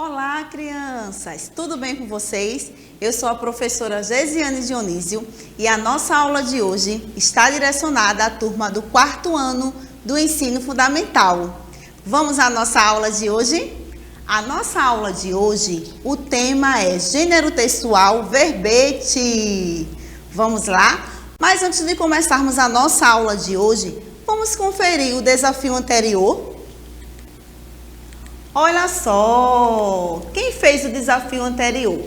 Olá, crianças! Tudo bem com vocês? Eu sou a professora Gesiane Dionísio e a nossa aula de hoje está direcionada à turma do 4º ano do Ensino Fundamental. Vamos à nossa aula de hoje? A nossa aula de hoje, o tema é Gênero Textual Verbete. Vamos lá? Mas antes de começarmos a nossa aula de hoje, vamos conferir o desafio anterior. Olha só, quem fez o desafio anterior?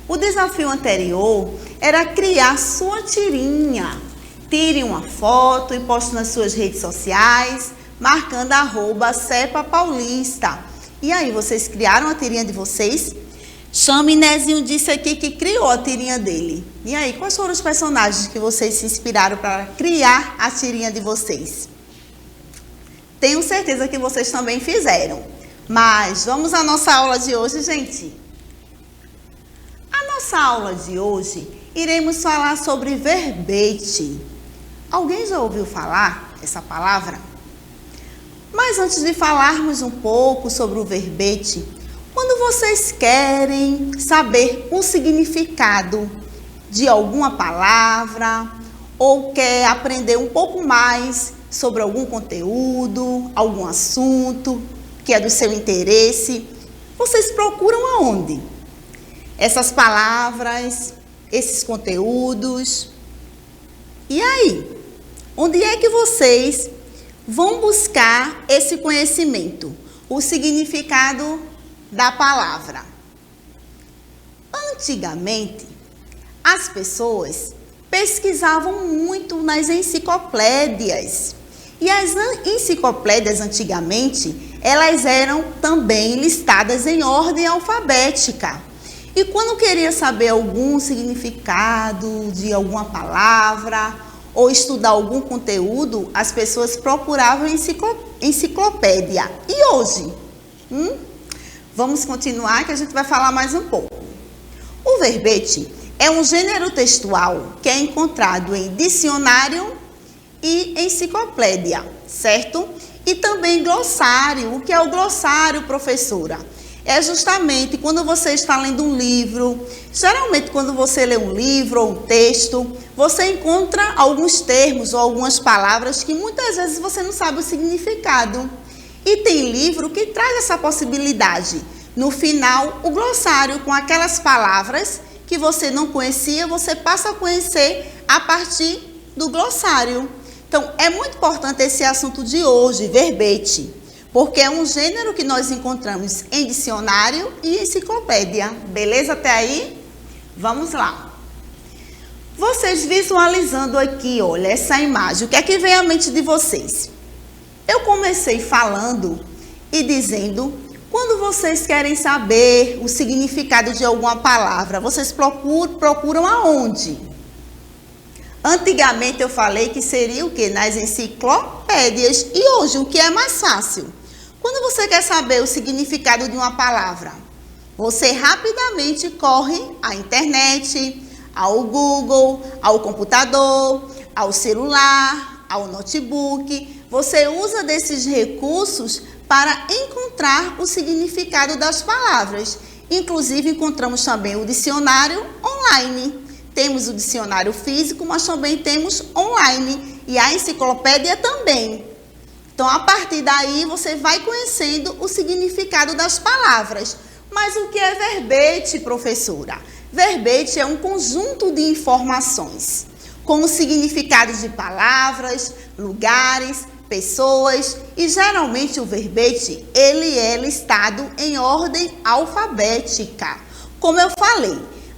O desafio anterior era criar sua tirinha. Tire uma foto e poste nas suas redes sociais, marcando @CEPA-Paulista. E aí, vocês criaram a tirinha de vocês? Chame Nezinho disse aqui que criou a tirinha dele. E aí, quais foram os personagens que vocês se inspiraram para criar a tirinha de vocês? Tenho certeza que vocês também fizeram. Mas vamos à nossa aula de hoje, gente. A nossa aula de hoje, iremos falar sobre verbete. Alguém já ouviu falar essa palavra? Mas antes de falarmos um pouco sobre o verbete, quando vocês querem saber o significado de alguma palavra ou quer aprender um pouco mais sobre algum conteúdo, algum assunto que é do seu interesse, vocês procuram aonde? Essas palavras, esses conteúdos. E aí? Onde é que vocês vão buscar esse conhecimento? O significado da palavra. Antigamente, as pessoas pesquisavam muito nas enciclopédias. E as enciclopédias antigamente, elas eram também listadas em ordem alfabética. E quando queria saber algum significado de alguma palavra ou estudar algum conteúdo, as pessoas procuravam enciclopédia. E hoje? Vamos continuar que a gente vai falar mais um pouco. O verbete é um gênero textual que é encontrado em dicionário e enciclopédia, certo? E também glossário. O que é o glossário, professora? É justamente quando você está lendo um livro. Geralmente, quando você lê um livro ou um texto, você encontra alguns termos ou algumas palavras que muitas vezes você não sabe o significado. E tem livro que traz essa possibilidade. No final, o glossário com aquelas palavras que você não conhecia, você passa a conhecer a partir do glossário. Então, é muito importante esse assunto de hoje, verbete, porque é um gênero que nós encontramos em dicionário e enciclopédia. Beleza até aí? Vamos lá. Vocês visualizando aqui, olha, essa imagem, o que é que vem à mente de vocês? Eu comecei falando e dizendo, quando vocês querem saber o significado de alguma palavra, vocês procuram aonde? Antigamente eu falei que seria o quê? Nas enciclopédias. E hoje, o que é mais fácil? Quando você quer saber o significado de uma palavra, você rapidamente corre à internet, ao Google, ao computador, ao celular, ao notebook. Você usa desses recursos para encontrar o significado das palavras. Inclusive, encontramos também o dicionário online. Temos o dicionário físico, mas também temos online e a enciclopédia também. Então, a partir daí, você vai conhecendo o significado das palavras. Mas o que é verbete, professora? Verbete é um conjunto de informações, com o significado de palavras, lugares, pessoas e geralmente o verbete, ele é listado em ordem alfabética. Como eu falei,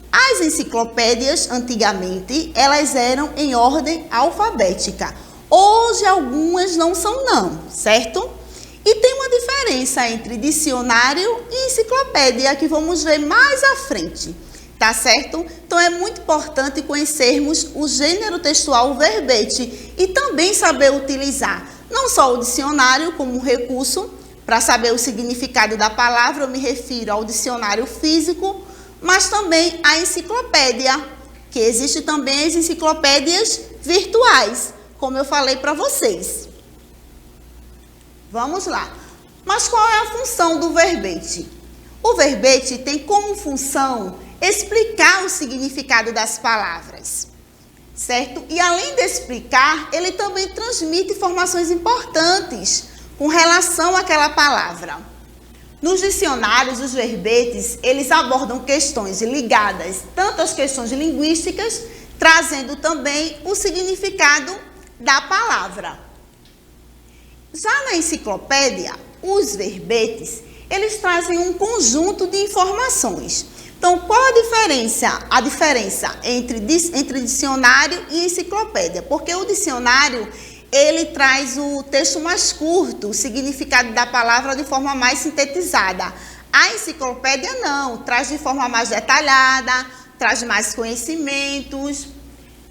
as enciclopédias, antigamente, elas eram em ordem alfabética. Hoje, algumas não são não, certo? E tem uma diferença entre dicionário e enciclopédia, que vamos ver mais à frente, tá certo? Então, é muito importante conhecermos o gênero textual verbete e também saber utilizar não só o dicionário como recurso para saber o significado da palavra, eu me refiro ao dicionário físico, mas também a enciclopédia, que existe também as enciclopédias virtuais, como eu falei para vocês. Vamos lá. Mas qual é a função do verbete? O verbete tem como função explicar o significado das palavras, certo? E além de explicar, ele também transmite informações importantes com relação àquela palavra. Nos dicionários, os verbetes, eles abordam questões ligadas tanto às questões linguísticas, trazendo também o significado da palavra. Já na enciclopédia, os verbetes, eles trazem um conjunto de informações. Então, qual a diferença? A diferença entre dicionário e enciclopédia. Porque o dicionário, ele traz o texto mais curto, o significado da palavra de forma mais sintetizada. A enciclopédia não, traz de forma mais detalhada, traz mais conhecimentos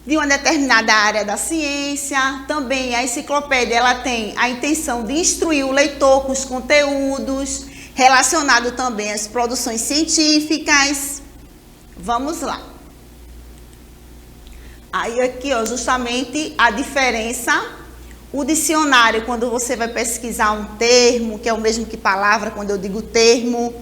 de uma determinada área da ciência. Também a enciclopédia, ela tem a intenção de instruir o leitor com os conteúdos, relacionado também às produções científicas. Vamos lá. Aí aqui, ó, justamente a diferença. O dicionário, quando você vai pesquisar um termo, que é o mesmo que palavra, quando eu digo termo,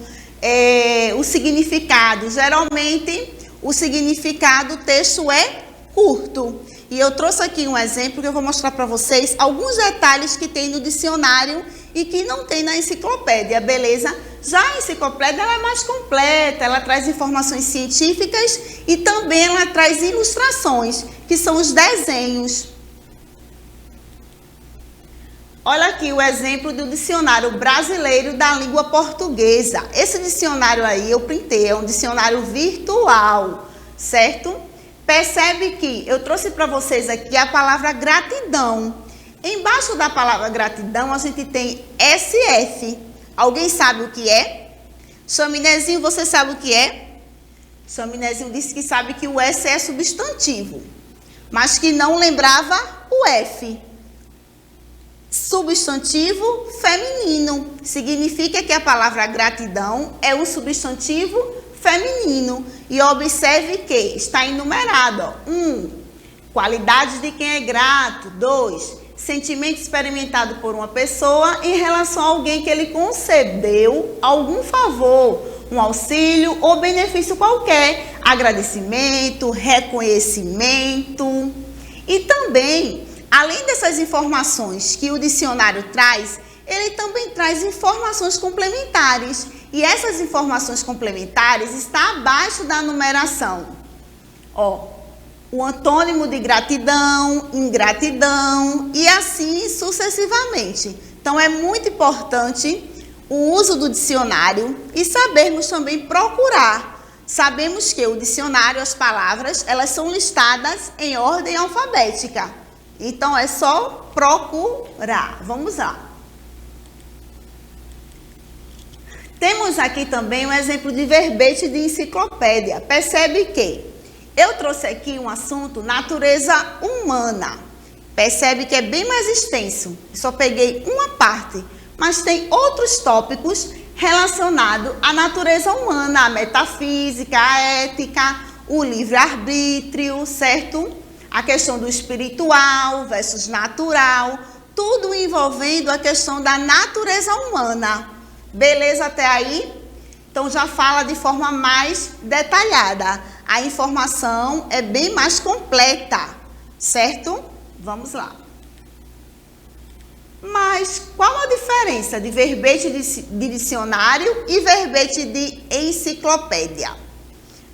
o significado, geralmente o significado, o texto é curto. E eu trouxe aqui um exemplo que eu vou mostrar para vocês alguns detalhes que tem no dicionário e que não tem na enciclopédia, beleza? Já a enciclopédia, ela é mais completa, ela traz informações científicas e também ela traz ilustrações, que são os desenhos. Olha aqui o exemplo do dicionário brasileiro da língua portuguesa. Esse dicionário aí eu printei, é um dicionário virtual, certo? Percebe que eu trouxe para vocês aqui a palavra gratidão. Embaixo da palavra gratidão a gente tem SF. Alguém sabe o que é? Chaminézinho, você sabe o que é? Chaminézinho disse que sabe que o S é substantivo, mas que não lembrava o F. Substantivo feminino. Significa que a palavra gratidão é um substantivo feminino. E observe que está enumerado. 1. Qualidades de quem é grato. 2. Sentimento experimentado por uma pessoa em relação a alguém que ele concedeu algum favor, um auxílio ou benefício qualquer. Agradecimento, reconhecimento. E também, além dessas informações que o dicionário traz, ele também traz informações complementares. E essas informações complementares estão abaixo da numeração. Ó, o antônimo de gratidão, ingratidão e assim sucessivamente. Então, é muito importante o uso do dicionário e sabermos também procurar. Sabemos que o dicionário, as palavras, elas são listadas em ordem alfabética. Então, é só procurar. Vamos lá. Temos aqui também um exemplo de verbete de enciclopédia. Percebe que eu trouxe aqui um assunto, natureza humana. Percebe que é bem mais extenso. Só peguei uma parte, mas tem outros tópicos relacionados à natureza humana, a metafísica, a ética, o livre-arbítrio, certo? A questão do espiritual versus natural, tudo envolvendo a questão da natureza humana. Beleza até aí? Então já fala de forma mais detalhada. A informação é bem mais completa, certo? Vamos lá. Mas qual a diferença de verbete de dicionário e verbete de enciclopédia?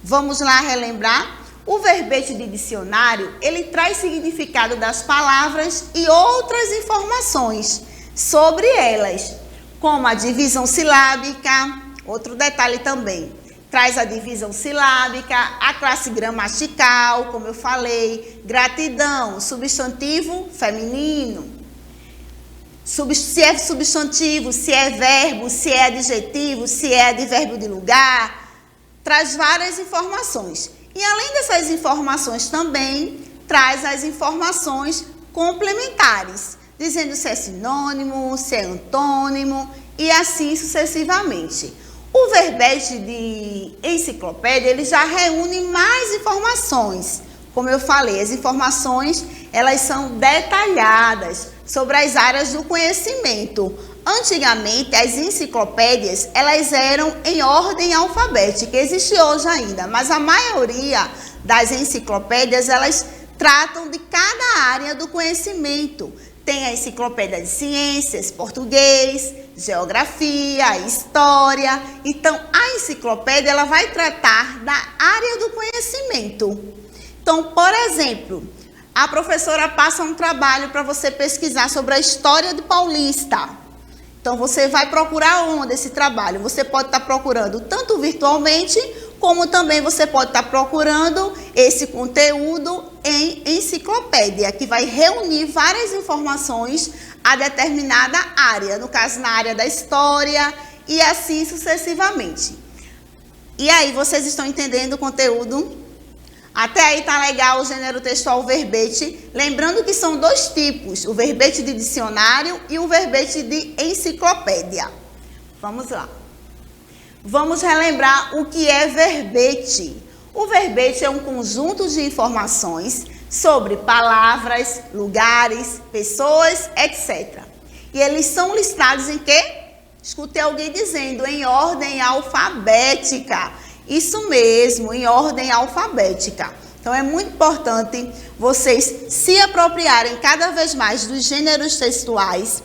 Vamos lá relembrar. O verbete de dicionário, ele traz significado das palavras e outras informações sobre elas, como a divisão silábica, outro detalhe também, traz a divisão silábica, a classe gramatical, como eu falei, gratidão, substantivo feminino, se é substantivo, se é verbo, se é adjetivo, se é advérbio de lugar, traz várias informações. E além dessas informações também, traz as informações complementares, dizendo se é sinônimo, se é antônimo e assim sucessivamente. O verbete de enciclopédia, ele já reúne mais informações. Como eu falei, as informações, elas são detalhadas sobre as áreas do conhecimento. Antigamente, as enciclopédias, elas eram em ordem alfabética, existe hoje ainda, mas a maioria das enciclopédias, elas tratam de cada área do conhecimento. Tem a enciclopédia de ciências, português, geografia, história. Então, a enciclopédia, ela vai tratar da área do conhecimento. Então, por exemplo, a professora passa um trabalho para você pesquisar sobre a história de Paulista. Então, você vai procurar onde esse trabalho? Você pode estar procurando tanto virtualmente, como também você pode estar procurando esse conteúdo em enciclopédia, que vai reunir várias informações a determinada área, no caso, na área da história, e assim sucessivamente. E aí, vocês estão entendendo o conteúdo? Até aí tá legal o gênero textual verbete, lembrando que são dois tipos, o verbete de dicionário e o verbete de enciclopédia. Vamos lá. Vamos relembrar o que é verbete. O verbete é um conjunto de informações sobre palavras, lugares, pessoas, etc. E eles são listados em quê? Escutei alguém dizendo, em ordem alfabética. Isso mesmo, em ordem alfabética. Então, é muito importante vocês se apropriarem cada vez mais dos gêneros textuais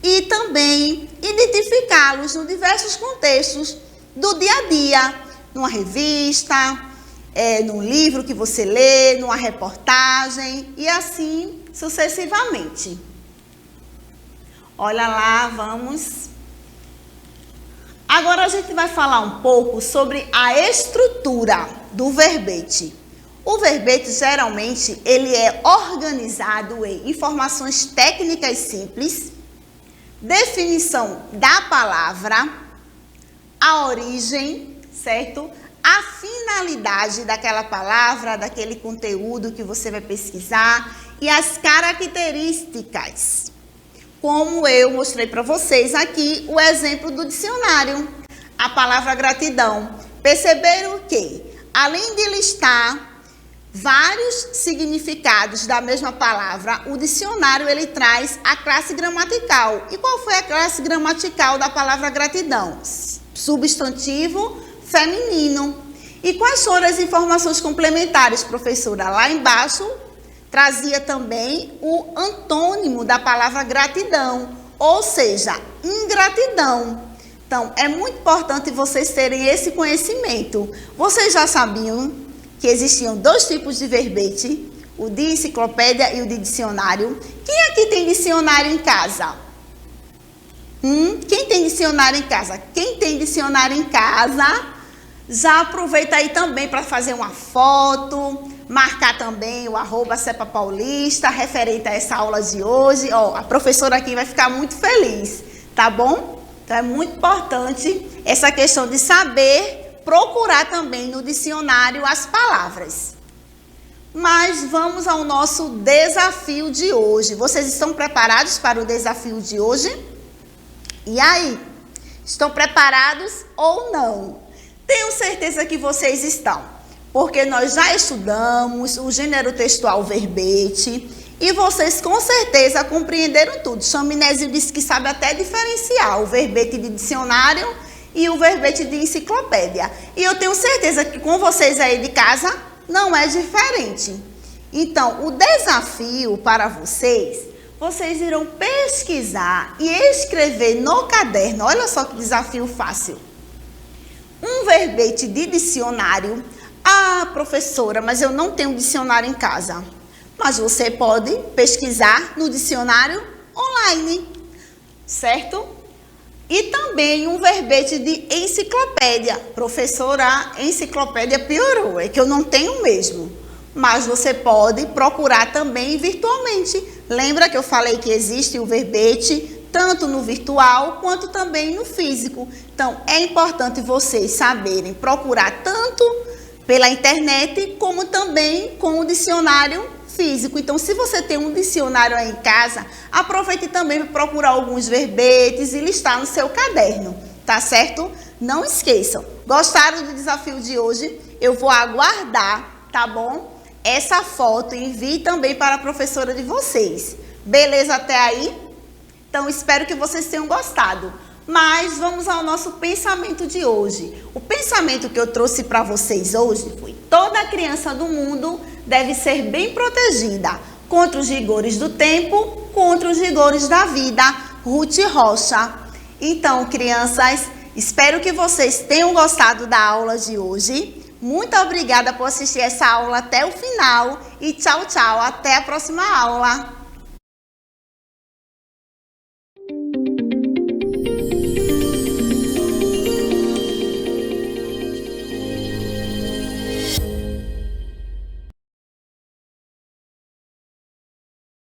e também identificá-los em diversos contextos do dia a dia, numa revista, num livro que você lê, numa reportagem e assim sucessivamente. Olha lá, vamos. Agora a gente vai falar um pouco sobre a estrutura do verbete. O verbete, geralmente, ele é organizado em informações técnicas simples, definição da palavra, a origem, certo? A finalidade daquela palavra, daquele conteúdo que você vai pesquisar e as características. Como eu mostrei para vocês aqui o exemplo do dicionário, a palavra gratidão. Perceberam que, além de listar vários significados da mesma palavra, o dicionário ele traz a classe gramatical. E qual foi a classe gramatical da palavra gratidão? Substantivo feminino. E quais foram as informações complementares, professora? Lá embaixo trazia também o antônimo da palavra gratidão, ou seja, ingratidão. Então, é muito importante vocês terem esse conhecimento. Vocês já sabiam que existiam dois tipos de verbete, o de enciclopédia e o de dicionário? Quem aqui tem dicionário em casa? Quem tem dicionário em casa? Quem tem dicionário em casa, já aproveita aí também para fazer uma foto, marcar também o @CEPA-Paulista, referente a essa aula de hoje. Ó, a professora aqui vai ficar muito feliz, tá bom? Então, é muito importante essa questão de saber procurar também no dicionário as palavras. Mas vamos ao nosso desafio de hoje. Vocês estão preparados para o desafio de hoje? E aí? Estão preparados ou não? Tenho certeza que vocês estão, porque nós já estudamos o gênero textual verbete e vocês com certeza compreenderam tudo. Chaminésio disse que sabe até diferenciar o verbete de dicionário e o verbete de enciclopédia. E eu tenho certeza que com vocês aí de casa não é diferente. Então, o desafio para vocês irão pesquisar e escrever no caderno, olha só que desafio fácil, um verbete de dicionário. Ah, professora, mas eu não tenho dicionário em casa. Mas você pode pesquisar no dicionário online, certo? E também um verbete de enciclopédia. Professora, a enciclopédia piorou, é que eu não tenho mesmo. Mas você pode procurar também virtualmente. Lembra que eu falei que existe o verbete tanto no virtual quanto também no físico. Então, é importante vocês saberem procurar tanto pela internet como também com o dicionário físico. Então, se você tem um dicionário aí em casa, aproveite também para procurar alguns verbetes e listar no seu caderno, tá certo? Não esqueçam. Gostaram do desafio de hoje? Eu vou aguardar, tá bom? Essa foto e envie também para a professora de vocês. Beleza até aí? Então, espero que vocês tenham gostado. Mas vamos ao nosso pensamento de hoje. O pensamento que eu trouxe para vocês hoje foi: toda criança do mundo deve ser bem protegida contra os rigores do tempo, contra os rigores da vida. Ruth Rocha. Então, crianças, espero que vocês tenham gostado da aula de hoje. Muito obrigada por assistir essa aula até o final. E tchau, tchau. Até a próxima aula.